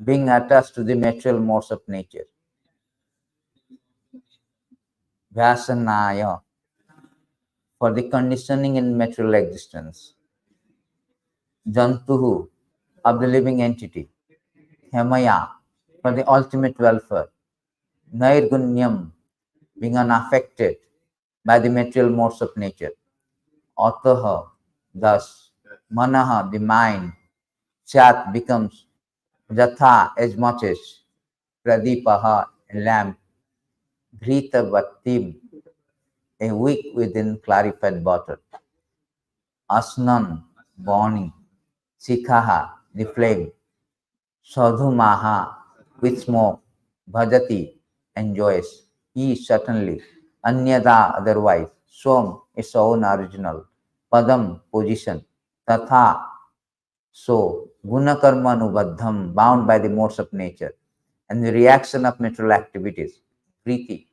being attached to the material modes of nature. Vyasanaya, for the conditioning in material existence. Jantuhu, of the living entity. Hemaya, for the ultimate welfare. Nairgunyam, being unaffected by the material modes of nature. Ataha, thus, manaha, the mind. Chat becomes jatha, as much as. Pradipaha, a lamp. Dhrita Bhattim, a wick within clarified butter. Asnan, burning. Sikhaha, the flame. Sadhumaha, with smoke. Bhajati, enjoys. He certainly. Anyada, otherwise. Som, its own original. Padam, position. Tatha, so. Gunakarma anubadham, bound by the modes of nature. And the reaction of natural activities. Priti,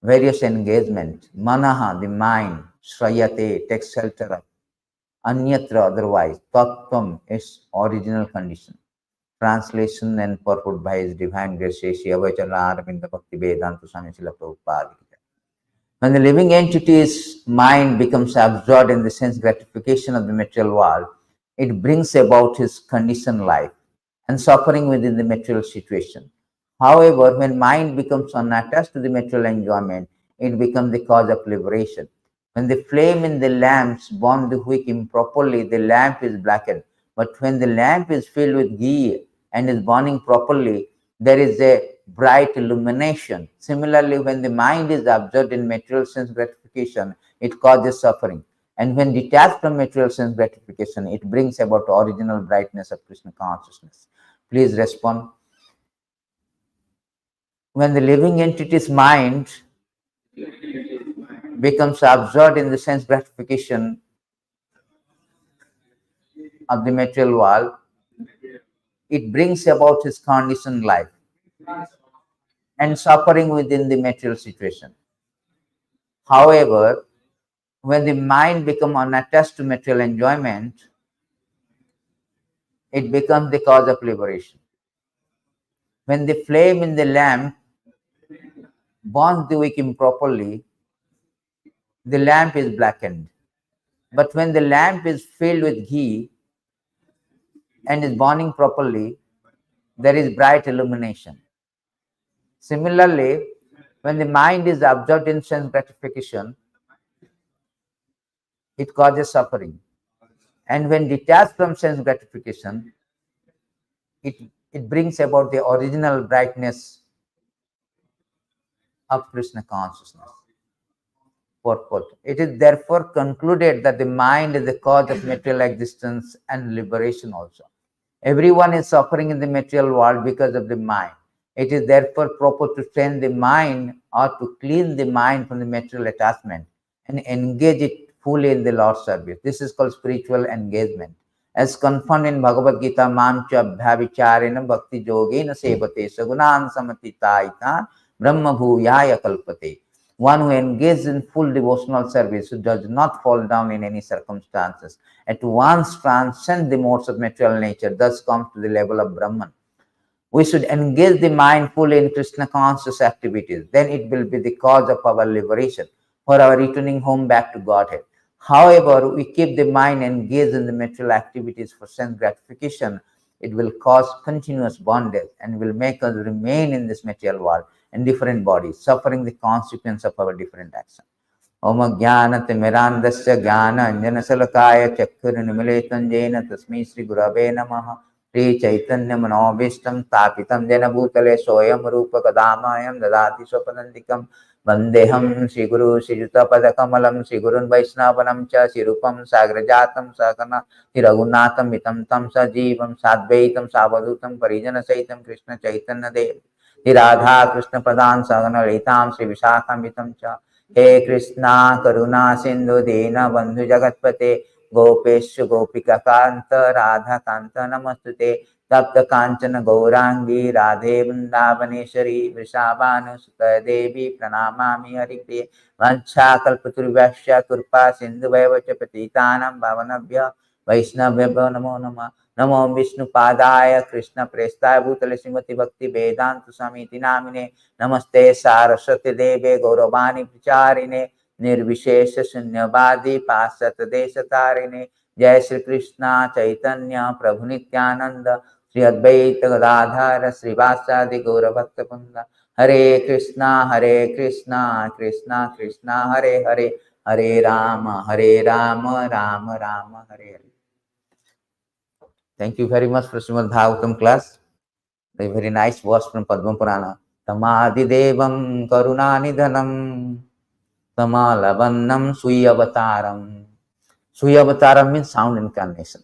various engagement. Manaha, the mind. Shrayate, takes shelter of. Anyatra, otherwise. Tattvam, its original condition. Translation and purport by His Divine Grace Shri Avachala Aravinda Bhakti Vedanta Swami Srila Prabhupada. When the living entity's mind becomes absorbed in the sense gratification of the material world, it brings about his conditioned life and suffering within the material situation. However, when mind becomes unattached to the material enjoyment, it becomes the cause of liberation. When the flame in the lamps burn the wick improperly, the lamp is blackened. But when the lamp is filled with ghee and is burning properly, there is a bright illumination. Similarly, when the mind is absorbed in material sense gratification, it causes suffering. And when detached from material sense gratification, it brings about original brightness of Krishna consciousness. Please respond. When the living entity's mind becomes absorbed in the sense gratification of the material world, it brings about his conditioned life and suffering within the material situation. However, when the mind becomes unattached to material enjoyment, it becomes the cause of liberation. When the flame in the lamp burns the wick improperly, the lamp is blackened. But when the lamp is filled with ghee and is burning properly, there is bright illumination. Similarly, when the mind is absorbed in sense gratification, it causes suffering. And when detached from sense gratification, it brings about the original brightness of Krishna consciousness. Purport. It is therefore concluded that the mind is the cause of material existence and liberation also. Everyone is suffering in the material world because of the mind. It is therefore proper to train the mind or to clean the mind from the material attachment and engage it fully in the Lord's service. This is called spiritual engagement. As confirmed in Bhagavad Gita, Mamcha Bhavicharena Bhakti Yogena Sevate Sagunan Samatitaitan Brahma Bhuyaya Kalpate. One who engages in full devotional service, who does not fall down in any circumstances, at once transcends the modes of material nature, thus comes to the level of Brahman. We should engage the mind fully in Krishna conscious activities. Then it will be the cause of our liberation, for our returning home back to Godhead. However, we keep the mind engaged in the material activities for sense gratification, it will cause continuous bondage and will make us remain in this material world in different bodies, suffering the consequence of our different actions. Om Jnana Timirandasya Jnana Anjana Salakaya Chakkara Nimiletan Jena Tasmi Sri Gurave Namaha Sri Chaitanya Manobishtam Tapitam Jena Bhutale Soyam Rupa Kadamayam Dadati Swapadantikam Vandeham Sri Guru Sri Juta Padakamalam Sri Gurun Vaishnavanam Cha Sri Rupam Sagrajatam Sakana Sri Raghunatham Vitam Tam Sajivam Sadvaitam Savadutam Parijana Saitam Krishna Chaitanya Dev Sri Radha Krishna Pradan Sagana Litam Sri Vishakam Vitam Cha हे कृष्णा करुणा सिंधु दीन बंधु जगतपते गोपेश गोपिका कांत राधा कांत नमस्तुते तप्त कांचन गौरांगी राधे वृंदावनेश्वरी वृषाभानुसुत देवी प्रणमामि हरिप्रिये वंशाकल्पतरुभ्यश्च कृपा सिन्धुभ्यश्च पतितानां पावनेभ्यो वैष्णवेभ्यो नमो नमः Namo Vishnu Padaya Krishna Prestaya Bhutale Srimati Bhakti Vedantu Samiti Namine Namaste Saraswati Deve Gauravani Pricharine Nirvishesha Shunyavadi Pasat Deshatarine Jai Shri Krishna Chaitanya Prabhu Nityananda Shri Advaita Gadadhara Srivasadi Gauravakta Punda Hare Krishna Krishna Krishna Hare Hare Hare Rama Rama Rama Hare Hare. Thank you very much for Srimad Bhagavatam class. A very nice verse from Padma Purana. Tamadidevam Karunanidhanam Tamalabannam Suyavataram. Suyavataram means sound incarnation.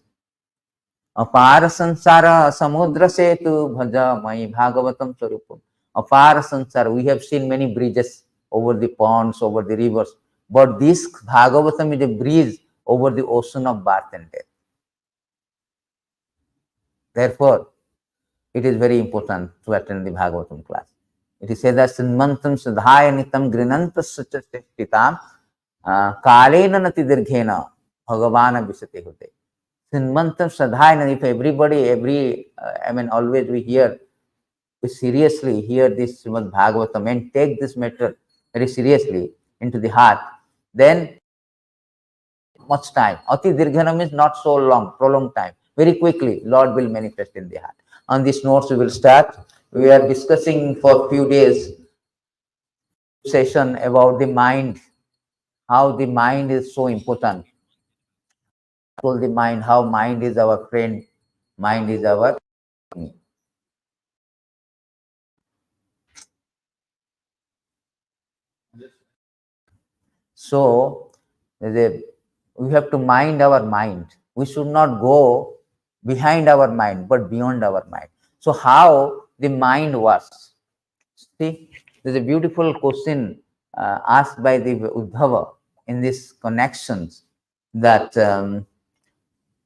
Apara sansara samudra setu bhaja mai bhagavatam sarupam. Apara sansara, we have seen many bridges over the ponds, over the rivers. But this Bhagavatam is a bridge over the ocean of birth and death. Therefore, it is very important to attend the Bhagavatam class. It is said that Sinmantam Sadhayanitam Grinantas Sachatitam Kalena Nati Dirghena Bhagavana Visate Hote. Sinmantam Sadhayana, if everybody, always we seriously hear this Srimad Bhagavatam and take this matter very seriously into the heart, then much time. Ati Dirghana means not so long, prolonged time. Very quickly, Lord will manifest in the heart. On this notes, we will start. We are discussing for a few days session about the mind, how the mind is so important. The mind, how mind is our friend, mind is our enemy. So, we have to mind our mind. We should not go behind our mind, but beyond our mind. So, how the mind works? See, there's a beautiful question asked by the Uddhava in these connections that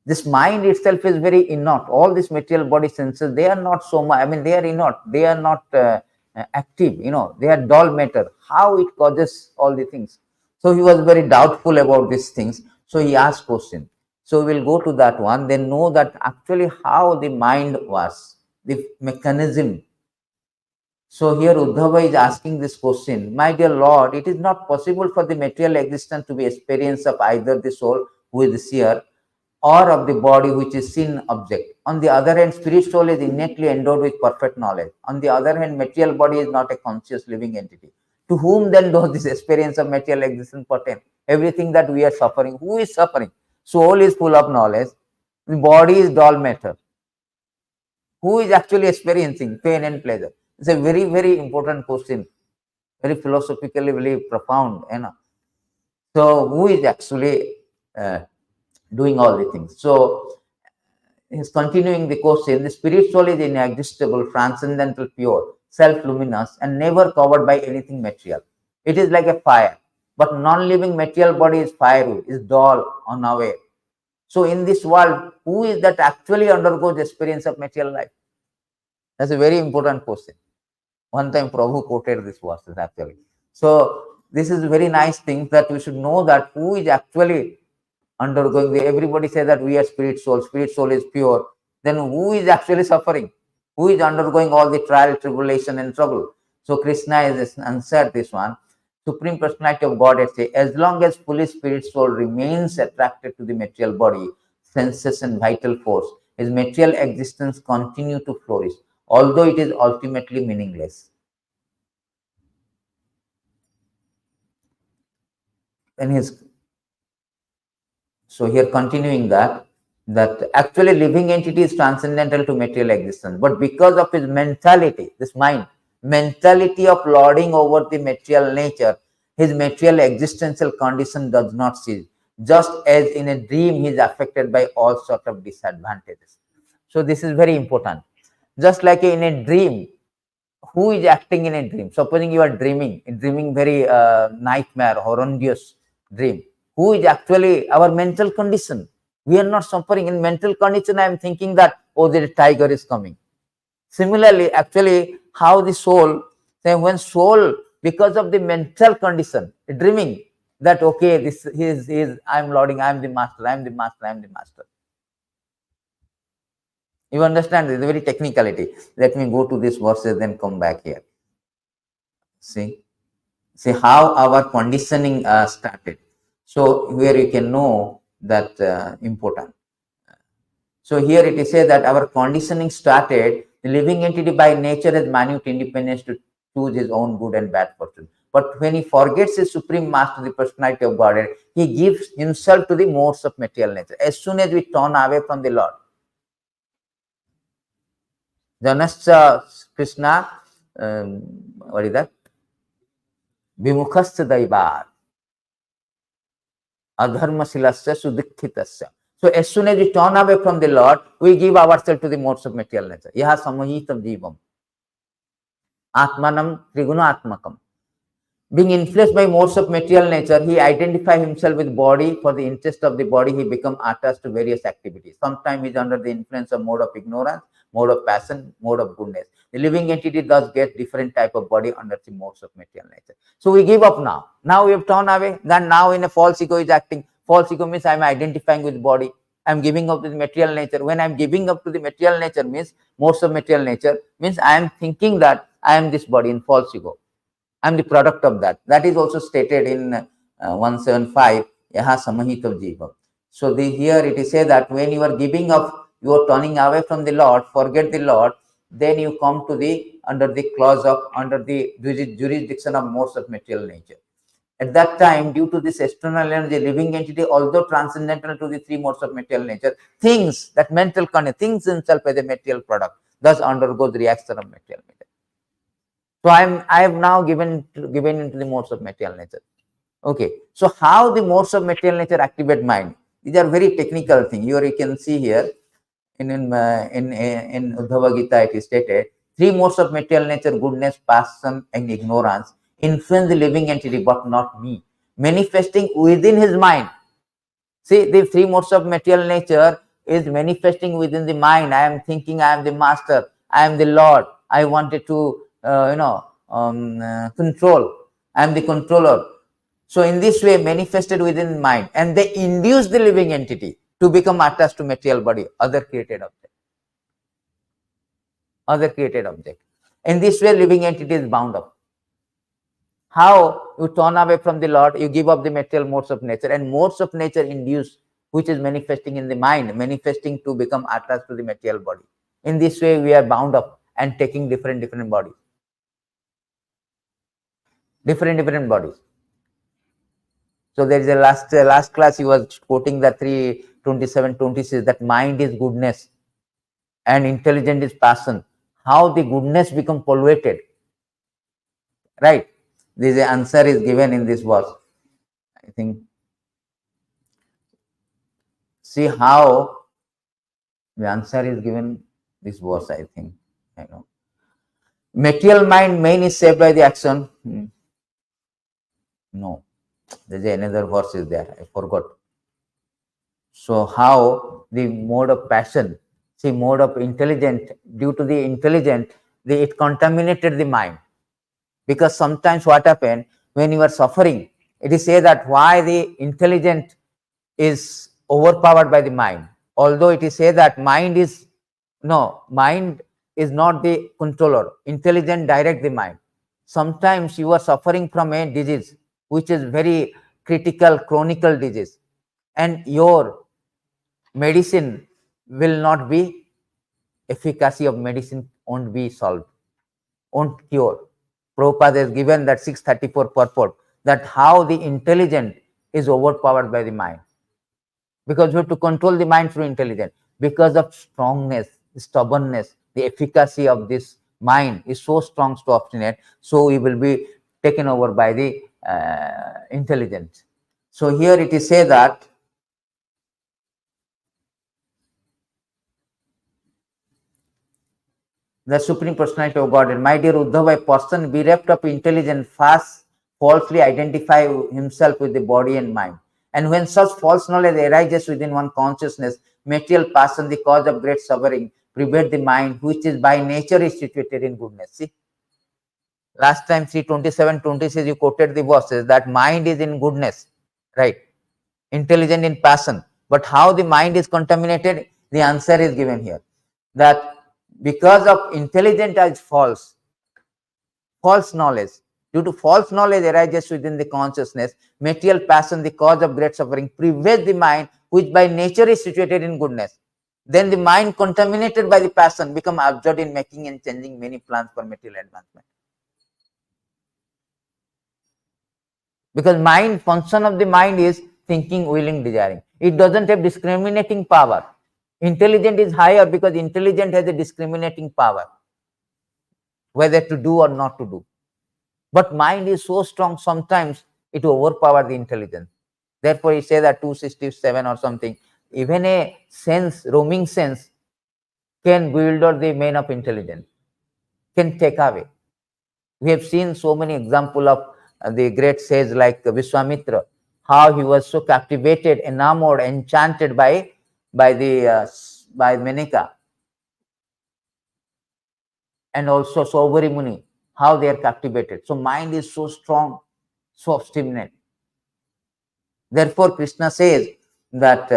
this mind itself is very inert. All these material body senses, they are not so much, they are inert, they are not active, they are dull matter. How it causes all the things? So he was very doubtful about these things. So he asked question. So we will go to that one, then know that actually how the mind was, the mechanism. So here Uddhava is asking this question, my dear Lord, it is not possible for the material existence to be experience of either the soul who is the seer or of the body which is seen object. On the other hand, spirit soul is innately endowed with perfect knowledge. On the other hand, material body is not a conscious living entity. To whom then does this experience of material existence pertain? Everything that we are suffering, who is suffering? Soul is full of knowledge, the body is dull matter. Who is actually experiencing pain and pleasure? It's a very, very important question, very philosophically, very profound. So, who is actually doing all the things? So, he's continuing the question. The spirit soul is inexhaustible, transcendental, pure, self-luminous, and never covered by anything material. It is like a fire, but non-living material body is fiery, is dull, unaware. So, in this world, who is that actually undergoes experience of material life? That's a very important question. One time Prabhu quoted this verses actually. So this is a very nice thing that we should know that who is actually undergoing everybody say that we are spirit soul is pure. Then who is actually suffering? Who is undergoing all the trial, tribulation and trouble? So Krishna has answered this one. Supreme Personality of Godhead say, as long as fully spirit soul remains attracted to the material body, senses and vital force, his material existence continue to flourish, although it is ultimately meaningless. So here continuing that actually living entity is transcendental to material existence, but because of his mentality, this mentality of lording over the material nature, his material existential condition does not cease. Just as in a dream, he is affected by all sorts of disadvantages. So this is very important. Just like in a dream, who is acting in a dream? Supposing you are dreaming very nightmare, horrendous dream. Who is actually our mental condition? We are not suffering in mental condition. I am thinking that, oh, the tiger is coming. Similarly, actually, how the soul, when soul, because of the mental condition, dreaming that, okay, this is I am lording, I am the master, I am the master, I am the master. You understand? It's a very technicality. Let me go to this verses, then come back here. See, see how our conditioning started. So here you can know that important. So here it is said that our conditioning started. The living entity by nature has minute independence to choose his own good and bad fortune. But when he forgets his supreme master, the personality of Godhead, he gives himself to the modes of material nature. As soon as we turn away from the Lord, Janascha Krishna, what is that? Vimukhasya Daivat, Adharmasilasya Sudikhitasya. So as soon as we turn away from the Lord, we give ourselves to the modes of material nature. Yaha samahitam jivam. Atmanam Triguna Atmakam. Being influenced by modes of material nature, he identifies himself with body. For the interest of the body, he becomes attached to various activities. Sometimes he is under the influence of mode of ignorance, mode of passion, mode of goodness. The living entity does get different type of body under the modes of material nature. So we give up now. Now we have turned away. Then now in a false ego is acting. False ego means I am identifying with body. I am giving up to the material nature. When I am giving up to the material nature means modes of material nature means I am thinking that I am this body in false ego. I am the product of that. That is also stated in 175, Yaha Samahitav Jiva. So here it is said that when you are giving up, you are turning away from the Lord, forget the Lord, then you come to the under the clause of under the jurisdiction of modes of material nature. At that time, due to this external energy, living entity, although transcendental to the three modes of material nature, thinks that mental content, thinks himself as a material product, thus undergoes the reaction of material nature. So I have now given into the modes of material nature. Okay. So how the modes of material nature activate mind? These are very technical things. Here you can see here in Uddhava Gita it is stated, three modes of material nature, goodness, passion, and ignorance, influence the living entity, but not me, manifesting within his mind. See, the three modes of material nature is manifesting within the mind. I am thinking I am the master, I am the Lord, I wanted to control, I am the controller. So in this way manifested within mind, and they induce the living entity to become attached to material body, other created object. Other created object. In this way living entity is bound up. How you turn away from the Lord, you give up the material modes of nature, and modes of nature induce, which is manifesting in the mind, manifesting to become attached to the material body. In this way, we are bound up and taking different bodies. Different bodies. So there is a last class he was quoting the 3:27-26 that mind is goodness and intelligent is passion. How the goodness become polluted, right? This answer is given in this verse. I think. See how the answer is given this verse. I think. I know. Material mind main is saved by the action. No, there is another verse is there. I forgot. So how the mode of passion, see mode of intelligent, due to the intelligent, it contaminated the mind. Because sometimes what happens when you are suffering, it is said that why the intelligent is overpowered by the mind. Although it is said that mind is not the controller. Intelligent direct the mind. Sometimes you are suffering from a disease which is very critical, chronical disease, and your medicine will not be, efficacy of medicine won't be solved, won't cure. Prabhupada has given that 634 purport, that how the intelligent is overpowered by the mind. Because we have to control the mind through intelligence. Because of strongness, stubbornness, the efficacy of this mind is so strong, so obstinate, so we will be taken over by the intelligence. So here it is said that the Supreme Personality of Godhead, my dear Uddhava, a person bereft of intelligence fast falsely identify himself with the body and mind. And when such false knowledge arises within one consciousness, material passion, the cause of great suffering, prevent the mind, which is by nature is situated in goodness. See, last time 3:27-26 you quoted the verses that mind is in goodness, right? Intelligent in passion. But how the mind is contaminated? The answer is given here. that because of intelligent as false knowledge, due to false knowledge arises within the consciousness, material passion, the cause of great suffering, prevails the mind, which by nature is situated in goodness. Then the mind, contaminated by the passion, become absorbed in making and changing many plans for material advancement. Because mind, function of the mind is thinking, willing, desiring. It doesn't have discriminating power. Intelligent is higher because intelligent has a discriminating power, whether to do or not to do. But mind is so strong, sometimes it overpower the intelligence. Therefore, he says that 267 or something, even a sense, roaming sense, can bewilder the man of intelligence, can take away. We have seen so many examples of the great sage like Viswamitra, how he was so captivated, enamored, enchanted by Menaka, and also Saubhari Muni, how they are captivated. So mind is so strong, so obstinate. Therefore, Krishna says that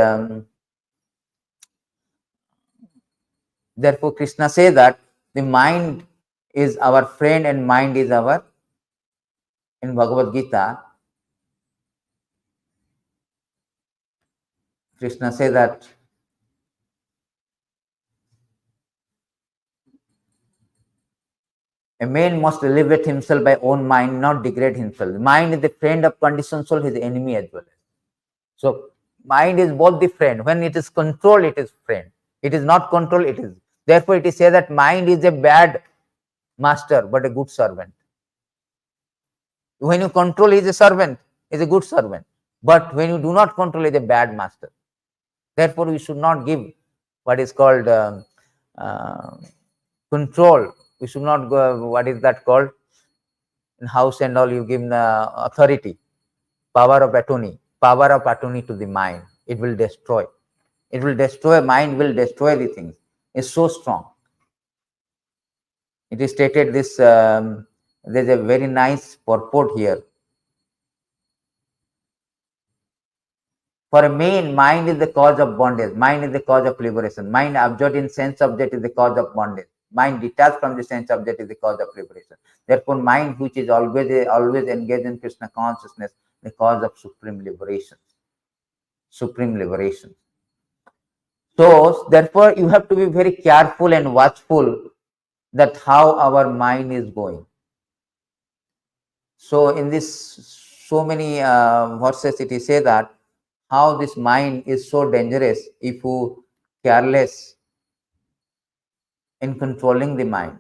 the mind is our friend and mind is our, in Bhagavad Gita, Krishna says that a man must elevate himself by own mind, not degrade himself. Mind is the friend of conditioned soul, his enemy as well. So mind is both the friend. When it is controlled, it is friend. It is not controlled, it is. Therefore, it is said that mind is a bad master, but a good servant. When you control, he is a servant, he is a good servant. But when you do not control, he is a bad master. Therefore, we should not give what is called control. We should not go, what is that called? In house and all, you give the authority, power of attorney to the mind. It will destroy. It will destroy, mind will destroy the things. It's so strong. It is stated this, there's a very nice purport here. For a man, mind is the cause of bondage. Mind is the cause of liberation. Mind absorbed in sense object is the cause of bondage. Mind detached from the sense object is the cause of liberation. Therefore, mind which is always engaged in Krishna consciousness, the cause of supreme liberation. Supreme liberation. So, therefore, you have to be very careful and watchful that how our mind is going. So, in this so many verses, it is said that how this mind is so dangerous if you careless in controlling the mind.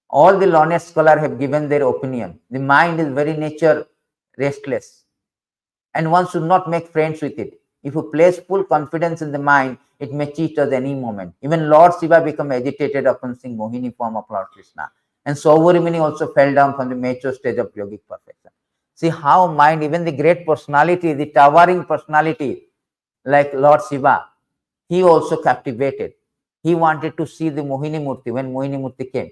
All the learned scholars have given their opinion. The mind is very nature restless, and one should not make friends with it. If you place full confidence in the mind, it may cheat us any moment. Even Lord Shiva became agitated upon seeing Mohini form of Lord Krishna. And Saubhari Muni also fell down from the mature stage of yogic perfection. See how mind, even the great personality, the towering personality like Lord Shiva, he also captivated. He wanted to see the Mohini Murti when Mohini Murti came.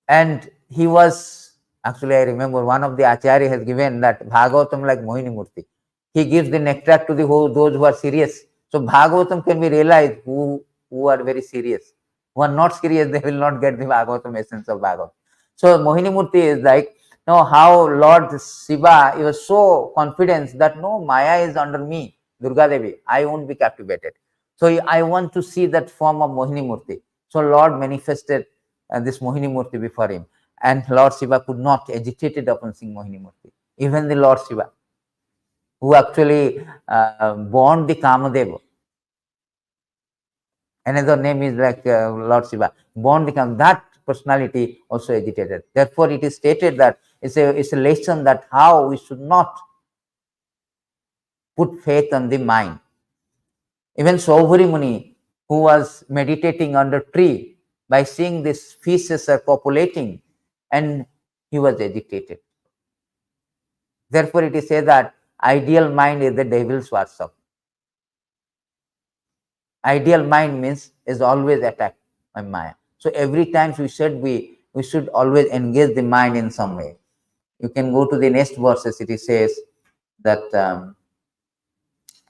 And he was, actually I remember one of the Acharya has given that Bhagavatam like Mohini Murti. He gives the nectar to those who are serious. So Bhagavatam can be realized who are very serious. Who are not serious, they will not get the Bhagavatam essence of Bhagavatam. So Mohini Murti is like, how Lord Shiva, he was so confident that no, Maya is under me, Durga Devi, I won't be captivated. So I want to see that form of Mohini Murti. So Lord manifested this Mohini Murti before him. And Lord Shiva could not, agitated upon seeing Mohini Murti. Even the Lord Shiva, who actually born the Kamadeva. Another name is like Lord Shiva, born the Kamadeva. That personality also agitated. Therefore, it is stated that it's a lesson that how we should not put faith on the mind. Even Saubhari Muni, who was meditating under tree, by seeing these fishes are populating, and he was agitated. Therefore, it is said that ideal mind is the devil's workshop. Ideal mind means is always attacked by Maya. So every time we should always engage the mind in some way. You can go to the next verses. It says that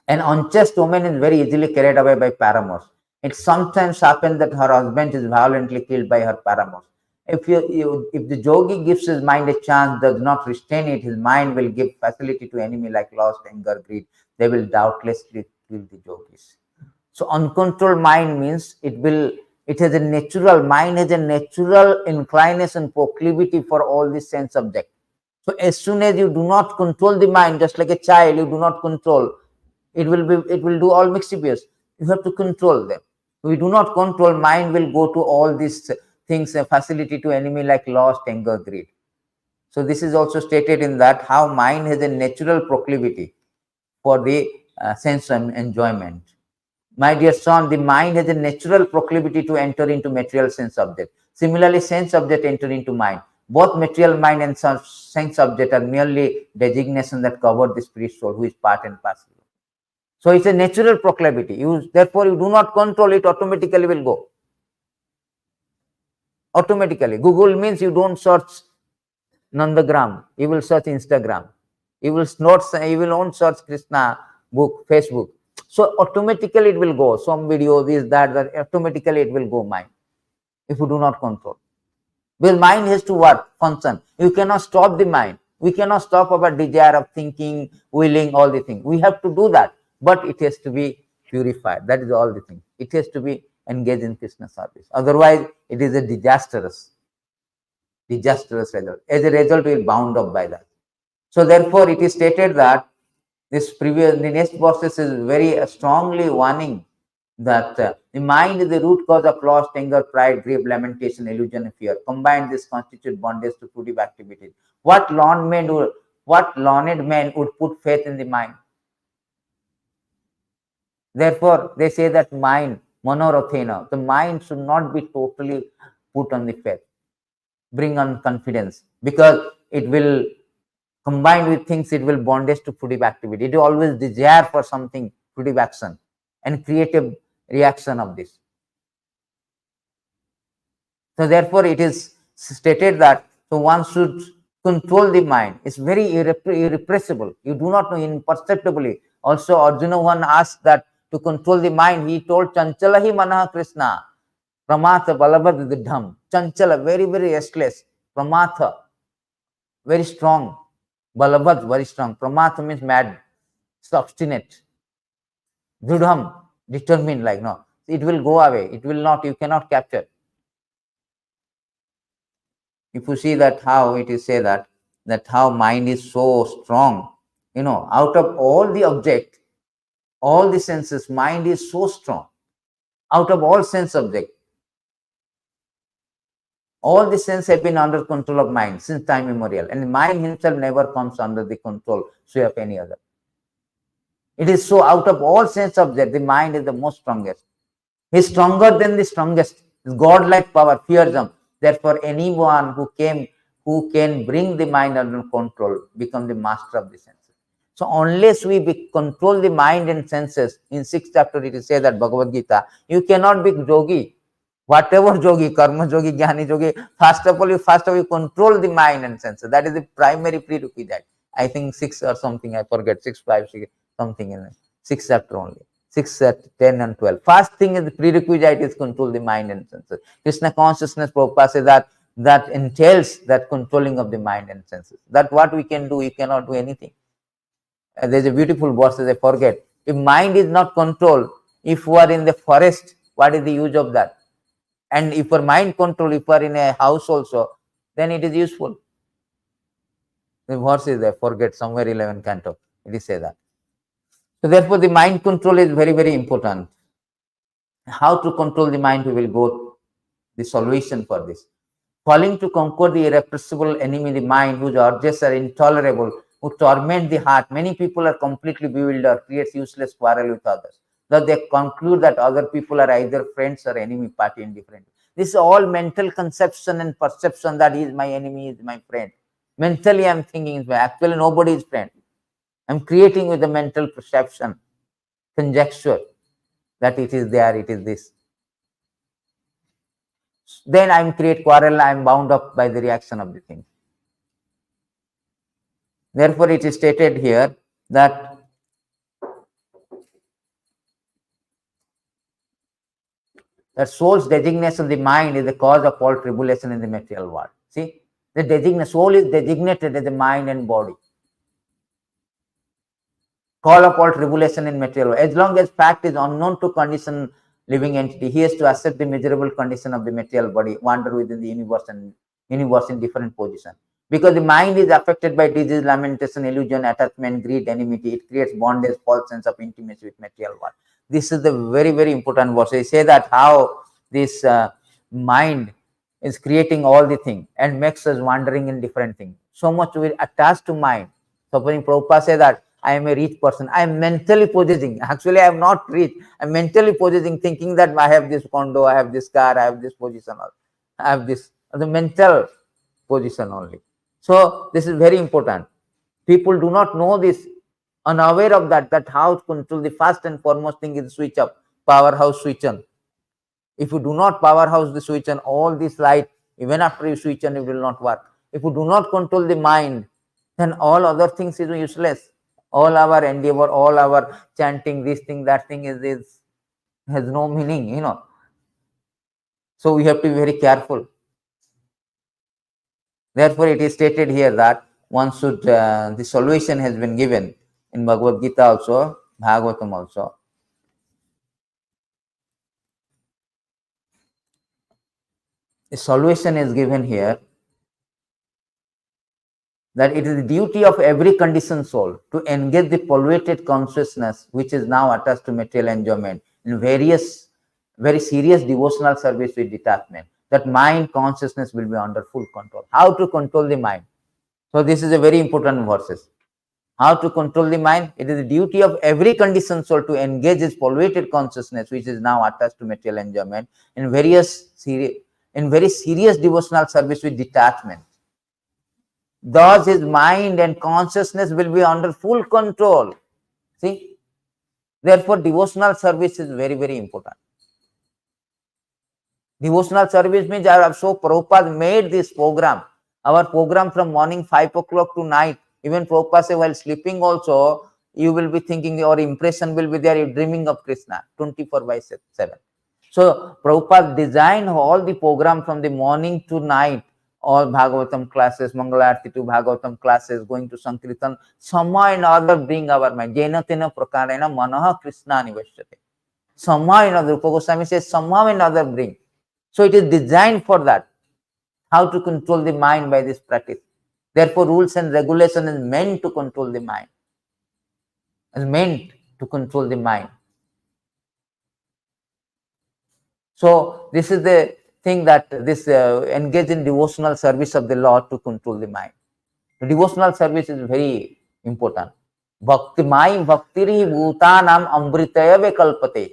An unchaste woman is very easily carried away by paramours. It sometimes happens that her husband is violently killed by her paramours. If the yogi gives his mind a chance, does not restrain it, his mind will give facility to enemy like lust, anger, greed. They will doubtlessly kill the yogis. So uncontrolled mind means it has a natural mind has a natural inclination, proclivity for all these sense objects. So as soon as you do not control the mind, just like a child, you do not control, it will do all mischievous. You have to control them. We do not control, mind will go to all these things, facility to enemy like lust, anger, greed. So this is also stated in that how mind has a natural proclivity for the sense of enjoyment. My dear son, the mind has a natural proclivity to enter into material sense object. Similarly, sense object enter into mind. Both material mind and sense object are merely designation that cover the spirit soul, who is part and parcel. So it's a natural proclivity. Therefore, you do not control it, automatically will go. Automatically. Google means you don't search Nandagram, you will search Instagram. You will not search Krishna book, Facebook. So automatically it will go. Some video, this, that, automatically it will go mind. If you do not control. Because mind has to what? Function. You cannot stop the mind. We cannot stop our desire of thinking, willing, all the things. We have to do that. But it has to be purified. That is all the thing. It has to be engaged in Krishna service. Otherwise, it is a disastrous result. As a result, we are bound up by that. So therefore, it is stated that the next verses is very strongly warning that the mind is the root cause of loss, anger, pride, grief, lamentation, illusion, and fear. Combined, this constitute bondage to fruitive activities. What learned man would put faith in the mind? Therefore, they say that mind, monorothena, the mind should not be totally put on the faith, bring on confidence, because it will combined with things, it will bondage to fruitive activity. It will always desire for something, fruitive action, and creative reaction of this. So therefore, it is stated that so one should control the mind. It's very irrepressible. You do not know imperceptibly. Also, Arjuna one asked that to control the mind, he told Chanchalahi Manaha Krishna, Pramatha Balabad Didham. Chanchala, very, very restless. Pramatha, very strong. Balabad, very strong. Pramatha means mad, obstinate. Dridham, determined, like no. It will go away. It will not, you cannot capture. If you see that how it is say that how mind is so strong, out of all the object, all the senses, mind is so strong. Out of all sense object, all the senses have been under control of mind since time immemorial, and mind himself never comes under the control sway of any other. It is so, out of all sense object, the mind is the most strongest. He is stronger than the strongest. His godlike power fears them. Therefore, anyone who can bring the mind under control become the master of the senses. So unless we control the mind and senses, in 6th chapter it is said that Bhagavad Gita, you cannot be yogi. Whatever yogi, karma yogi, jnani yogi, first of all you control the mind and senses. That is the primary prerequisite. I think 6 or something, I forget, 6, 5, 6, something in 6th chapter only. 6, 10 and 12. First thing is the prerequisite is control the mind and senses. Krishna consciousness, Prabhupada says that entails that controlling of the mind and senses. That what we can do, we cannot do anything. There's a beautiful verse, I forget. If mind is not controlled, if we are in the forest, what is the use of that? And if our mind control, if we are in a house also, then it is useful. The verse is, I forget, somewhere 11 canto. It is say that. So therefore, the mind control is very, very important. How to control the mind, we will go the solution for this. Falling to conquer the irrepressible enemy, the mind, whose urges are intolerable, who torment the heart. Many people are completely bewildered, creates useless quarrel with others. Thus they conclude that other people are either friends or enemy, party indifferent. This is all mental conception and perception that he is my enemy, he is my friend. Mentally I am thinking, actually nobody is friend. I am creating with the mental perception, conjecture that it is there, it is this. Then I am create quarrel, I am bound up by the reaction of the thing. Therefore, it is stated here that That soul's designation, the mind, is the cause of all tribulation in the material world. See, the soul is designated as the mind and body. Call of all tribulation in material world. As long as fact is unknown to conditioned living entity, he has to accept the miserable condition of the material body, wander within the universe in different position. Because the mind is affected by disease, lamentation, illusion, attachment, greed, enmity. It creates bondage, false sense of intimacy with material world. This is the very, very important verse. They say that how this mind is creating all the things and makes us wandering in different things. So much we attach to mind. Supposing Prabhupada say that I am a rich person, I am mentally possessing. Actually, I am not rich. I am mentally possessing, thinking that I have this condo, I have this car, I have this position, I have this, the mental position only. So this is very important. People do not know this, unaware of that how to control. The first and foremost thing is switch up, powerhouse switch on. If you do not powerhouse the switch on, all this light, even after you switch on, it will not work. If you do not control the mind, then all other things is useless. All our endeavor, all our chanting, this thing, that thing is has no meaning, So we have to be very careful. Therefore, it is stated here that one should, the solution has been given in Bhagavad Gita also, Bhagavatam also. The solution is given here that it is the duty of every conditioned soul to engage the polluted consciousness which is now attached to material enjoyment in various, very serious devotional service with detachment. That mind consciousness will be under full control. How to control the mind? So this is a very important verses. How to control the mind? It is the duty of every conditioned soul to engage his polluted consciousness, which is now attached to material enjoyment, in very serious devotional service with detachment. Thus, his mind and consciousness will be under full control. See? Therefore, devotional service is very, very important. Devotional service means, so Prabhupada made this program. Our program from morning 5 o'clock to night. Even Prabhupada say while sleeping also, you will be thinking, your impression will be there, you're dreaming of Krishna 24/7. So Prabhupada designed all the program from the morning to night, all Bhagavatam classes, Mangalarti to Bhagavatam classes, going to Sankirtan, somehow and other bring our mind. Jena tena prakarena manaha Krishna nivashyate. Somehow and other, Rupa Goswami says, somehow and other bring. So it is designed for that. How to control the mind by this practice. Therefore, rules and regulation is meant to control the mind. Is meant to control the mind. So this is the thing that this engage in devotional service of the Lord to control the mind. The devotional service is very important. Bhakti mai bhaktiri bhutanam amritayave kalpate.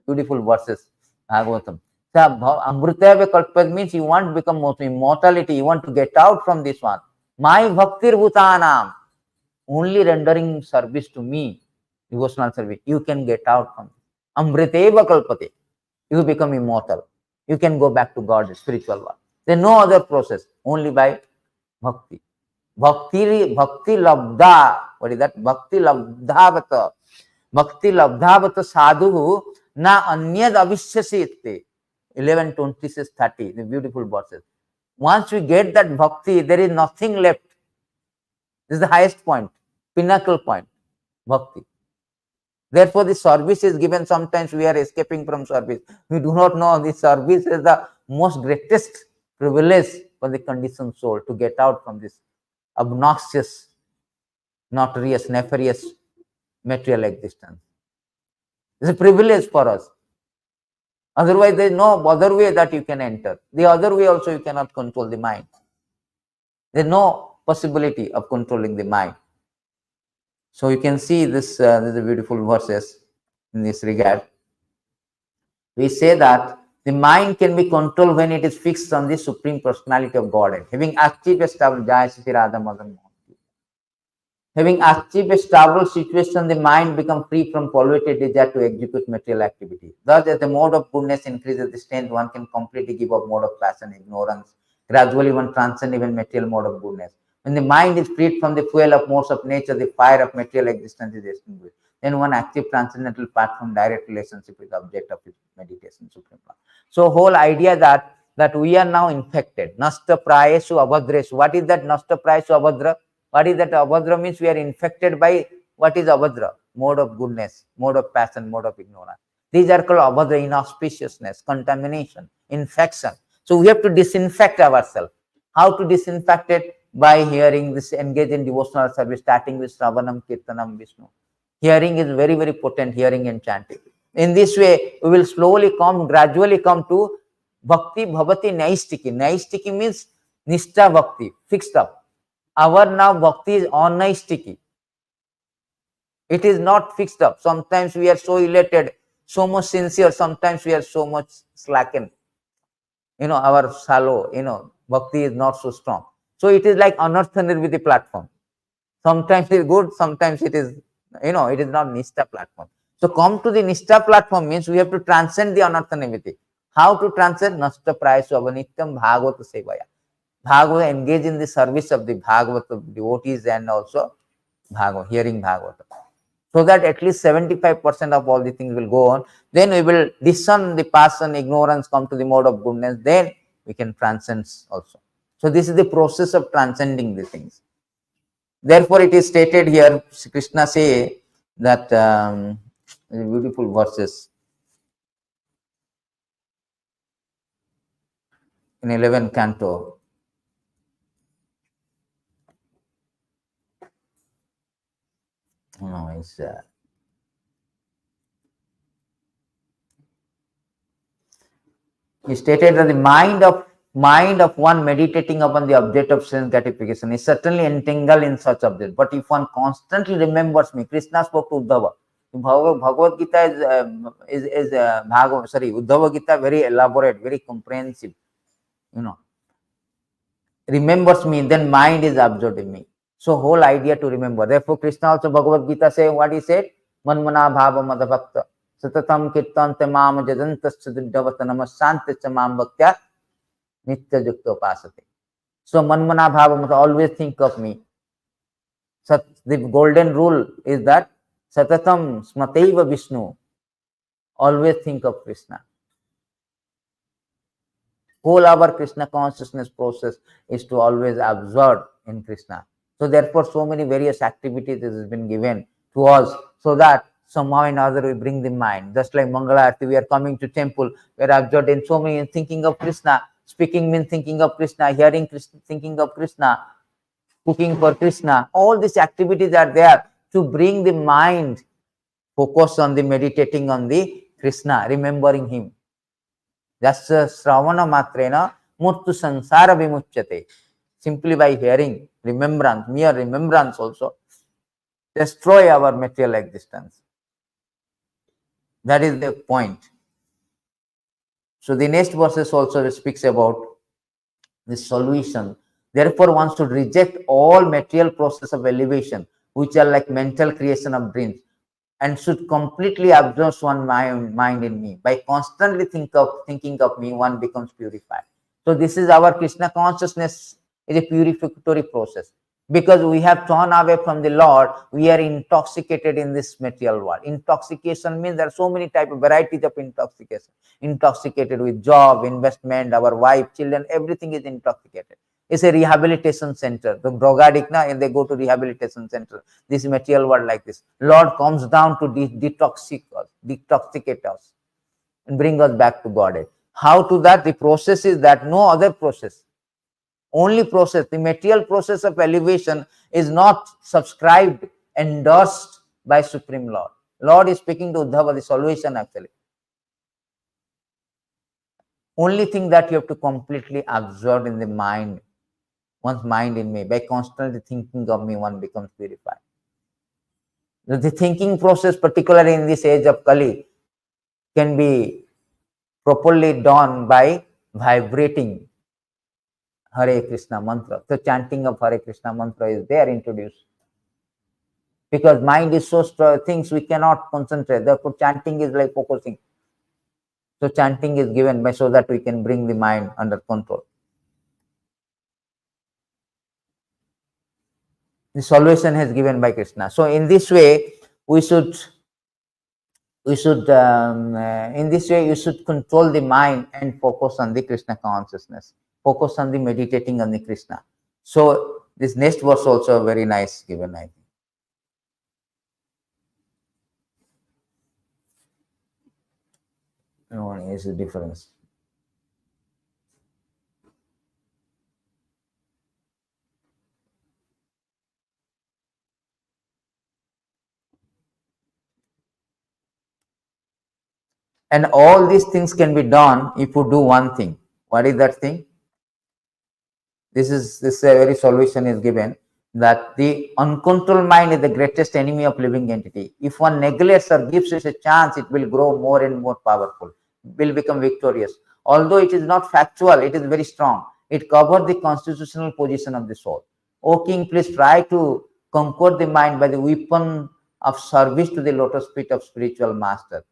Beautiful verses, Bhagavatam. So, amritayave kalpate means you want to become immortality, you want to get out from this one. My bhaktir bhutanam, only rendering service to me, devotional service, you can get out from this. Amriteva kalpate. You become immortal. You can go back to God, the spiritual world. There is no other process, only by bhakti. Bhakti labdha. What is that? Bhakti labdhavata. Bhakti labdhavata sadhu na anyad avishyasite. 11:26-30, the beautiful verses. Once we get that bhakti, there is nothing left. This is the highest point, pinnacle point, bhakti. Therefore, the service is given. Sometimes we are escaping from service. We do not know the service is the most greatest privilege for the conditioned soul to get out from this obnoxious, notorious, nefarious material existence. It's a privilege for us. Otherwise, there is no other way that you can enter. The other way also you cannot control the mind. There is no possibility of controlling the mind. So you can see this, these are beautiful verses in this regard. We say that the mind can be controlled when it is fixed on the Supreme Personality of Godhead. Having achieved a stable, having achieved a stable situation, the mind becomes free from polluted desire to execute material activity. Thus, as the mode of goodness increases the strength, one can completely give up mode of passion, ignorance. Gradually, one transcends even material mode of goodness. When the mind is freed from the fuel of modes of nature, the fire of material existence is extinguished. then one active transcendental platform, direct relationship with the object of its meditation, Supreme Lord. So whole idea that we are now infected. Nasta prayesu abhadresu. What is that nasta prayesu abhadra? What is that abhadra means? We are infected by what is abhadra? Mode of goodness, mode of passion, mode of ignorance. These are called abhadra, inauspiciousness, contamination, infection. So we have to disinfect ourselves. How to disinfect it? By hearing this, engage in devotional service, starting with Shravanam, Kirtanam, Vishnu. Hearing is very, very potent, hearing and chanting. In this way, we will slowly gradually come to Bhakti Bhavati Naistiki. Naistiki means Nishta Bhakti, fixed up. Our now Bhakti is anaistiki. It is not fixed up. Sometimes we are so elated, so much sincere, sometimes we are so much slackened. Our shallow, Bhakti is not so strong. So it is like Anartha Nirviti platform. Sometimes it is good, sometimes it is, it is not Nishta platform. So come to the Nishta platform means we have to transcend the Anartha Nirviti. How to transcend? Nasta prayasu avanityam bhagavata sevaya. Bhagavata, engage in the service of the Bhagavata devotees and also Bhagavata, hearing Bhagavata. So that at least 75% of all the things will go on. Then we will discern the passion, ignorance, come to the mode of goodness. Then we can transcend also. So this is the process of transcending the things. Therefore, it is stated here, Krishna say that beautiful verses in 11th canto. No, it's he stated that the mind of one meditating upon the object of sense gratification is certainly entangled in such object. But if one constantly remembers me, Krishna spoke to Uddhava. Bhagavad Gita Uddhava Gita very elaborate, very comprehensive. Remembers me, then mind is absorbed in me. So whole idea to remember. Therefore, Krishna also Bhagavad Gita say what he said, Manmana Bhava Madhavakta. Satatam Kirtante Mam Jadantasya Diddhavata Namasantya Mam Bhaktya Nitya Yukta Pasate. So Manmana Bhava must always think of me. So the golden rule is that Satatam Smataiva Vishnu. Always think of Krishna. Whole our Krishna consciousness process is to always absorb in Krishna. So therefore, so many various activities has been given to us so that somehow or another we bring the mind. Just like Mangala Arati, we are coming to temple, we are absorbed in so many, thinking of Krishna. Speaking means thinking of Krishna, hearing Krishna, thinking of Krishna, cooking for Krishna. All these activities are there to bring the mind focus on the meditating on the Krishna, remembering him. Just Sravana Matrena Murtu Sansara Vimuchyate. Simply by hearing, remembrance, mere remembrance also, destroy our material existence. That is the point. So the next verses also speaks about the solution. Therefore, one should reject all material process of elevation, which are like mental creation of dreams, and should completely absorb one mind in me. By constantly thinking of me, one becomes purified. So this is our Krishna consciousness is a purificatory process. Because we have torn away from the Lord, we are intoxicated in this material world. Intoxication means there are so many types of varieties of intoxication. Intoxicated with job, investment, our wife, children, everything is intoxicated. It's a rehabilitation center. The drug addict, and they go to rehabilitation center. This material world like this. Lord comes down to detoxicate us and bring us back to Godhead. How to that? The process is that no other process. Only process, the material process of elevation is not subscribed, endorsed by Supreme Lord. Lord is speaking to Uddhava, the solution actually. Only thing that you have to completely absorb in the mind, one's mind in me. By constantly thinking of me, one becomes purified. The thinking process, particularly in this age of Kali, can be properly done by vibrating Hare Krishna mantra. So chanting of Hare Krishna mantra is there introduced. Because mind is so strong, things we cannot concentrate. Therefore, chanting is like focusing. So chanting is given by so that we can bring the mind under control. The solution is given by Krishna. So in this way, we should in this way you should control the mind and focus on the Krishna consciousness, focus on the meditating on the Krishna. So this next verse also very nice given, I think. No, is the difference. And all these things can be done if you do one thing. What is that thing? This a very solution is given, that the uncontrolled mind is the greatest enemy of living entity. If one neglects or gives it a chance, it will grow more and more powerful, will become victorious. Although it is not factual, it is very strong. It covers the constitutional position of the soul. O king, please try to conquer the mind by the weapon of service to the lotus feet of spiritual master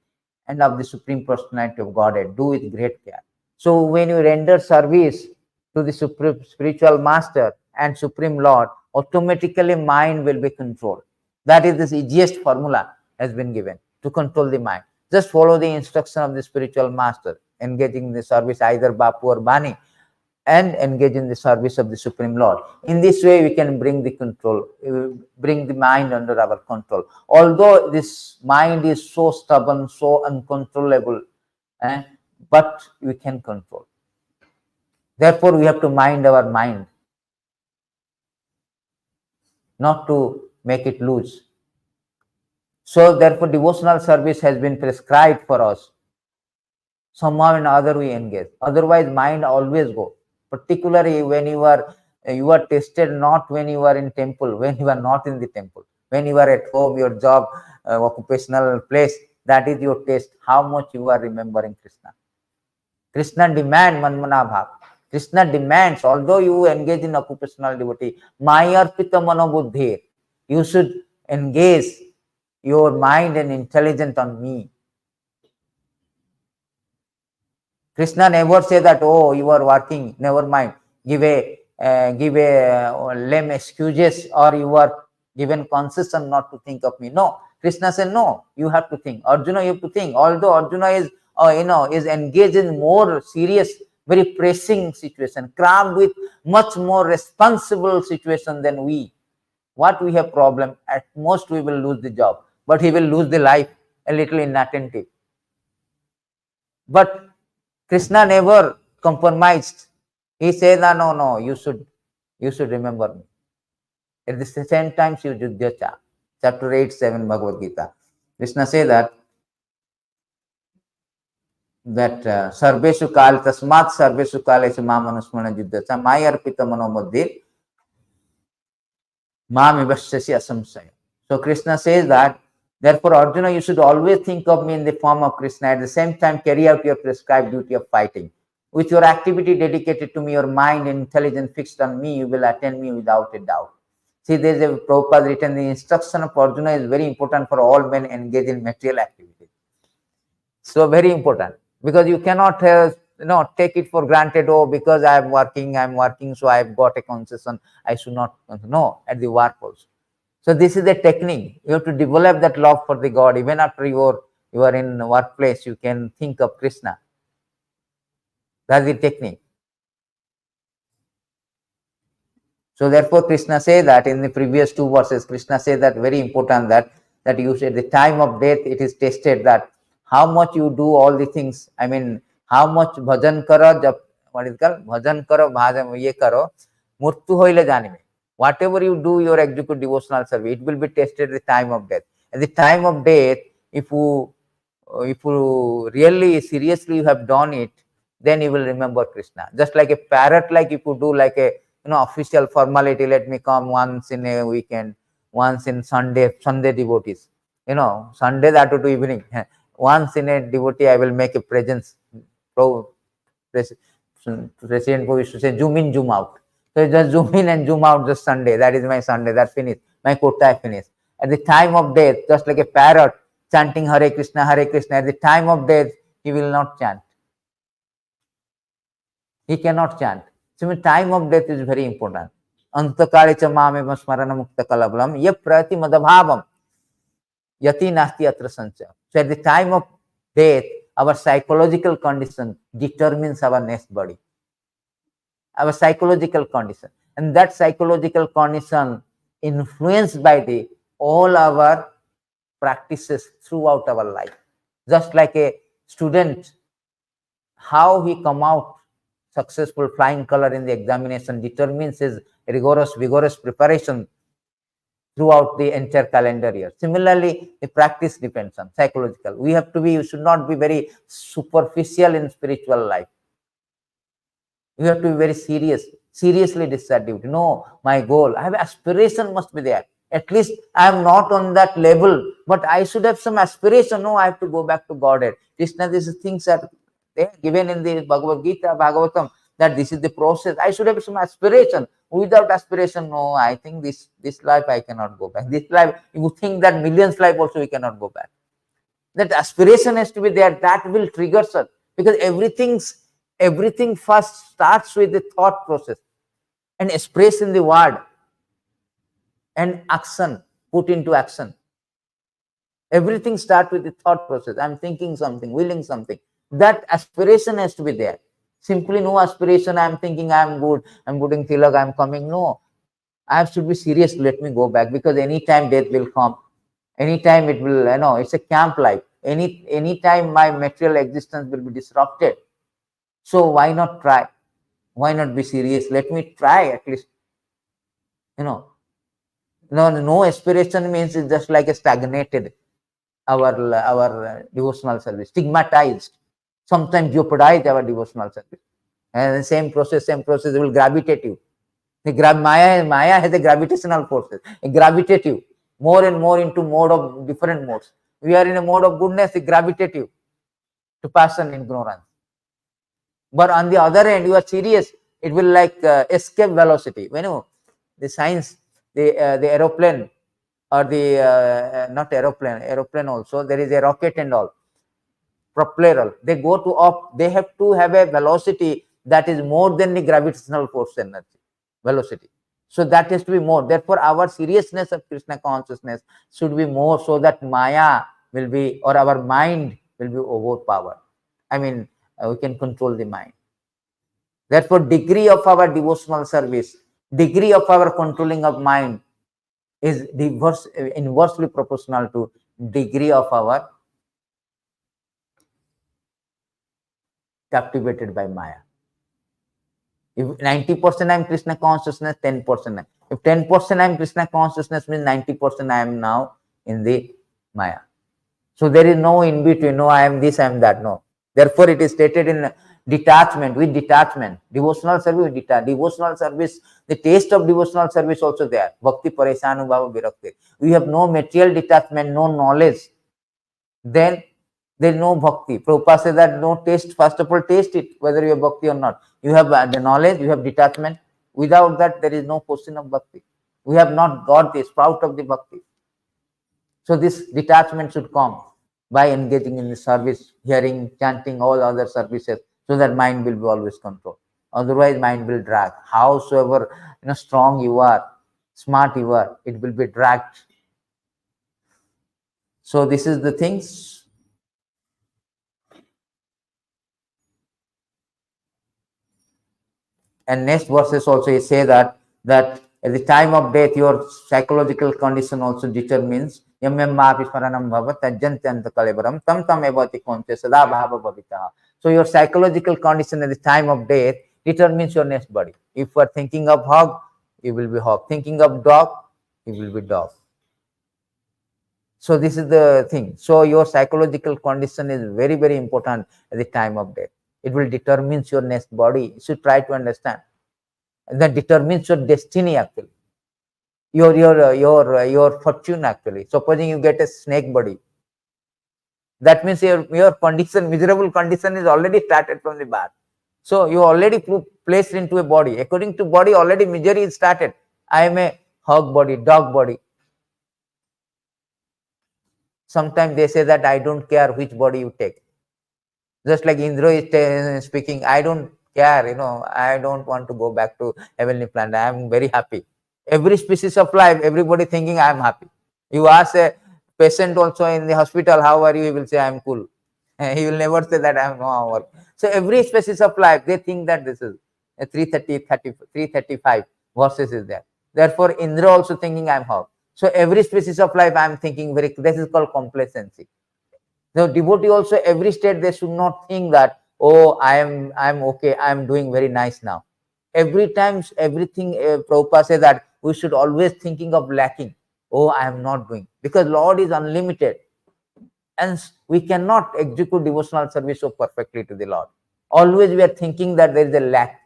and of the Supreme Personality of Godhead. Do with great care. So when you render service to the supreme spiritual master and Supreme Lord, automatically mind will be controlled. That is the easiest formula has been given to control the mind. Just follow the instruction of the spiritual master, engaging in the service either Bapu or Bani, and engage in the service of the Supreme Lord. In this way, we can bring the control, bring the mind under our control. Although this mind is so stubborn, so uncontrollable, but we can control. Therefore, we have to mind our mind, not to make it loose. So, therefore, devotional service has been prescribed for us. Somehow or other we engage. Otherwise, mind always go. Particularly when you are tested not when you are in temple, when you are not in the temple, when you are at home, your job, occupational place. That is your test. How much you are remembering Krishna. Krishna demands manmana bhav. Krishna demands, although you engage in occupational devotee, mayarpita manobuddhi, you should engage your mind and intelligence on me. Krishna never say that, oh, you are working, never mind, give a lame excuses, or you are given concession not to think of me. No, Krishna said, no, you have to think. Arjuna, you have to think. Although Arjuna is, is engaged in more serious, very pressing situation, crammed with much more responsible situation than we. What we have problem, at most we will lose the job, but he will lose the life, a little inattentive. But Krishna never compromised. He said, no, you should remember me. At the same time, Shiv Judhyacha, chapter 8-7 Bhagavad Gita. Krishna says that sarveshu kal tasmat sarveshu kalesu mam anusmana judhyacha mayarpita manobuddhi mam ivashyasi asamsaya. So Krishna says that, therefore, Arjuna, you should always think of me in the form of Krishna. At the same time, carry out your prescribed duty of fighting. With your activity dedicated to me, your mind and intelligence fixed on me, you will attain me without a doubt. See, there is a Prabhupada written, the instruction of Arjuna is very important for all men engaged in material activities. So very important, because you cannot take it for granted, oh, because I'm working, so I've got a concession, I should not, no, at the work also. So this is a technique. You have to develop that love for the God. Even after you are in the workplace, you can think of Krishna. That's the technique. So therefore, Krishna says that in the previous two verses, Krishna says that very important that you say, at the time of death, it is tested that how much you do all the things. I mean, how much bhajan karo, what is called bhajan karo, bhajan ye karo, murtu hoile janime. Whatever you do, your execute devotional service, it will be tested at the time of death. At the time of death, if you really seriously you have done it, then you will remember Krishna. Just like a parrot, like if you do like a official formality, let me come once in a weekend, once in Sunday devotees, Sunday that to evening, once in a devotee I will make a presence. President used to say zoom in, zoom out. So just zoom in and zoom out just Sunday. That is my Sunday. That's finished. My quota is finished. At the time of death, just like a parrot chanting Hare Krishna, at the time of death, he will not chant. He cannot chant. So the time of death is very important. Antakalicha mameva smarana mukta kalablam ye prati madabhavam. Yati nasti atra sanchaya. So at the time of death, our psychological condition determines our next body. Our psychological condition, and that psychological condition influenced by the all our practices throughout our life. Just like a student, how he come out successful flying color in the examination determines his rigorous vigorous preparation throughout the entire calendar year. Similarly, the practice depends on psychological. We should not be very superficial in spiritual life. You have to be very seriously decide duty. No, my goal, I have aspiration must be there. At least I am not on that level, but I should have some aspiration. No, I have to go back to Godhead. Krishna, these things are there given in the Bhagavad Gita, Bhagavatam, that this is the process. I should have some aspiration. Without aspiration, no, I think this life I cannot go back. This life, you think that millions life also we cannot go back. That aspiration has to be there. That will trigger us, because everything first starts with the thought process and express in the word and action, put into action. Everything starts with the thought process. I'm thinking something, willing something. That aspiration has to be there. Simply no aspiration, I'm thinking I'm good, I'm putting tilak, I'm coming. No, I should be serious. Let me go back, because anytime death will come. Anytime it will, it's a camp life. Anytime my material existence will be disrupted. So why not try? Why not be serious? Let me try at least. No aspiration means it's just like a stagnated our devotional service, stigmatized, sometimes jeopardize our devotional service. And the same process will gravitate you. Maya has a gravitational forces, it gravitate you more and more into mode of different modes. We are in a mode of goodness, it gravitate you to passion ignorance. But on the other end, you are serious, it will like escape velocity. The science, the aeroplane, or the not aeroplane also, there is a rocket and all, propeller, they go to up, they have to have a velocity that is more than the gravitational force energy velocity. So that has to be more. Therefore, our seriousness of Krishna consciousness should be more, so that Maya will be, or our mind will be overpowered. We can control the mind. Therefore, degree of our devotional service, degree of our controlling of mind is inversely proportional to degree of our captivated by Maya. If 90% I am Krishna consciousness, 10% if 10% I am Krishna consciousness, means 90% I am now in the Maya. So there is no in between, no I am this, I am that, no. Therefore it is stated in detachment, with detachment, devotional service with devotional service, the taste of devotional service also there. Bhakti paresanubhava virakti. We have no material detachment, no knowledge, then there is no bhakti. Prabhupada says that no taste, first of all taste it, whether you have bhakti or not. You have the knowledge, you have detachment. Without that, there is no question of bhakti. We have not got the sprout of the bhakti. So this detachment should come by engaging in the service, hearing, chanting, all other services, so that mind will be always controlled. Otherwise, mind will drag. Howsoever strong you are, smart you are, it will be dragged. So this is the things. And next verses also he say that at the time of death your psychological condition also determines yam yam ma vismaranam bhavat tajjantanta kalevaram tam tam evati konte sada bhava bhavita. So your psychological condition at the time of death determines your next body. If you are thinking of hog, you will be hog. Thinking of dog, you will be dog. So this is the thing. So your psychological condition is very, very important at the time of death. It will determine your next body. You should try to understand. That determines your destiny actually. Your fortune actually. Supposing you get a snake body, that means your condition, miserable condition, is already started from the birth. So you already placed into a body. According to body, already misery is started. I am a hog body, dog body. Sometimes they say that I don't care which body you take. Just like Indra is speaking, I don't care, I don't want to go back to heavenly planet. I am very happy. Every species of life, everybody thinking I am happy. You ask a Patient also in the hospital, how are you? He will say, I am cool. He will never say that I am no work. So every species of life, they think that this is a 335 verses is there. Therefore, Indra also thinking I am how. So every species of life, I am thinking very. This is called complacency. The devotee also every state they should not think that I'm okay, I'm doing very nice now. Every time everything Prabhupada says that we should always thinking of lacking. Oh, I am not doing, because Lord is unlimited and we cannot execute devotional service so perfectly to the Lord. Always we are thinking that there is a lack.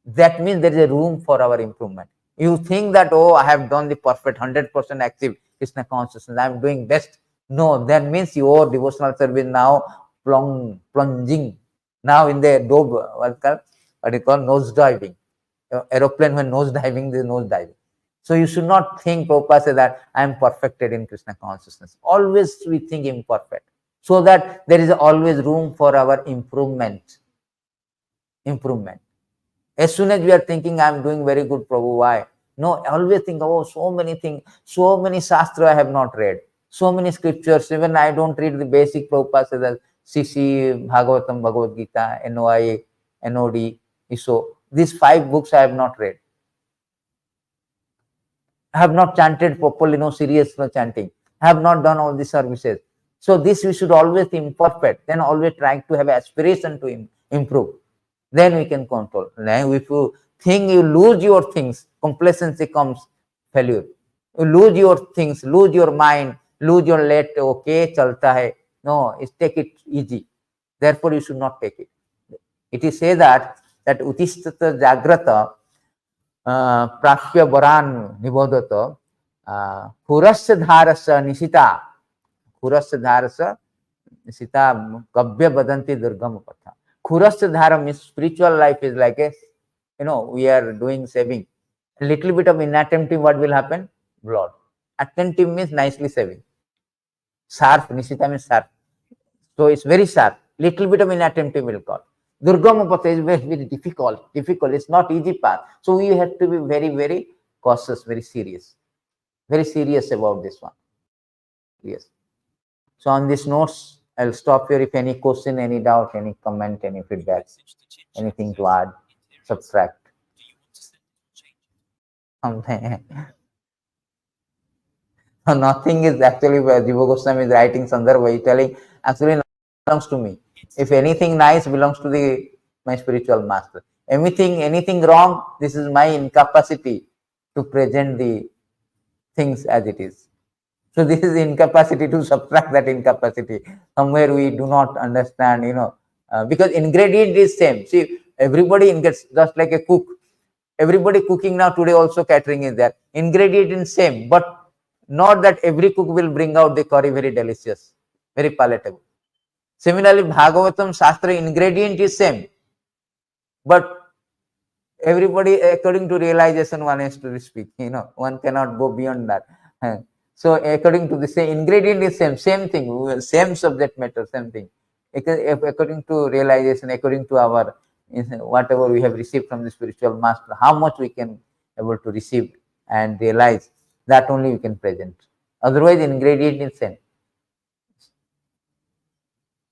That means there is a room for our improvement. You think that, oh, I have done the perfect 100% active Krishna consciousness, I am doing best. No, that means your devotional service now plunging now in the what you call nose diving. Aeroplane when nose diving, the nose diving. So you should not think, Prabhupada says that I am perfected in Krishna consciousness. Always we think imperfect, so that there is always room for our improvement. Improvement. As soon as we are thinking, I am doing very good, Prabhu, why? No, always think, oh, so many things, so many Shastra I have not read, so many scriptures, even I don't read the basic Prabhupada says that CC, Bhagavatam, Bhagavad Gita, NOI, NOD, ISO. These 5 books I have not read. I have not chanted properly, no serious chanting. I have not done all the services. So this we should always be imperfect, then always trying to have aspiration to improve. Then we can control. Now if you think you lose your things, complacency comes failure. You lose your things, lose your mind, lose your let, okay, chalta hai. No, take it easy. Therefore you should not take it. It is say that utistata jagrata प्राप्य वरान निबोधत खुरस्य धारस निशिता खुरस्य धारस निशिता गव्य बदंती दुर्गम पथ. Khurasya dhara means spiritual life is like a, we are doing saving. A little bit of inattentive, what will happen? Blood. Attentive means nicely saving. Sharp, nishita means sharp. So it's very sharp. Little bit of inattentive will cause. Durgama Patha is very, very difficult. It's not easy path. So we have to be very, very cautious, very serious about this one. Yes. So on these notes, I'll stop here. If any question, any doubt, any comment, any feedback, anything to add, subtract. Nothing is actually Jiva Goswami is writing Sandarbha. He's telling actually belongs to me. If anything nice belongs to my spiritual master. Anything wrong, this is my incapacity to present the things as it is. So this is incapacity to subtract that incapacity. Somewhere we do not understand, because ingredient is same. See, everybody gets just like a cook. Everybody cooking now today also catering is there. Ingredient is same, but not that every cook will bring out the curry very delicious, very palatable. Similarly, Bhagavatam Shastra ingredient is same, but everybody according to realization one has to speak. One cannot go beyond that. So according to the same ingredient is same thing, same subject matter, same thing. According to realization, according to our whatever we have received from the spiritual master, how much we can able to receive and realize, that only we can present. Otherwise, ingredient is same.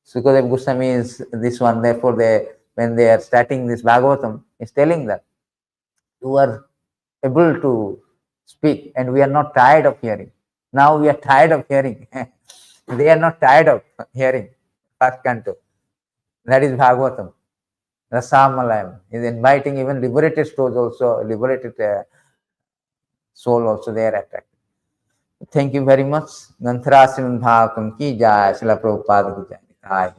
Sukadev Goswami is this one. Therefore, when they are starting this Bhagavatam, is telling that you are able to speak, and we are not tired of hearing. Now we are tired of hearing. They are not tired of hearing. First canto. That is Bhagavatam. Rasamalayam is inviting even liberated souls also, liberated soul also, they are attracted. Thank you very much. Granthara Srimad Bhagavatam ki jai, Srila Prabhupada ki jai.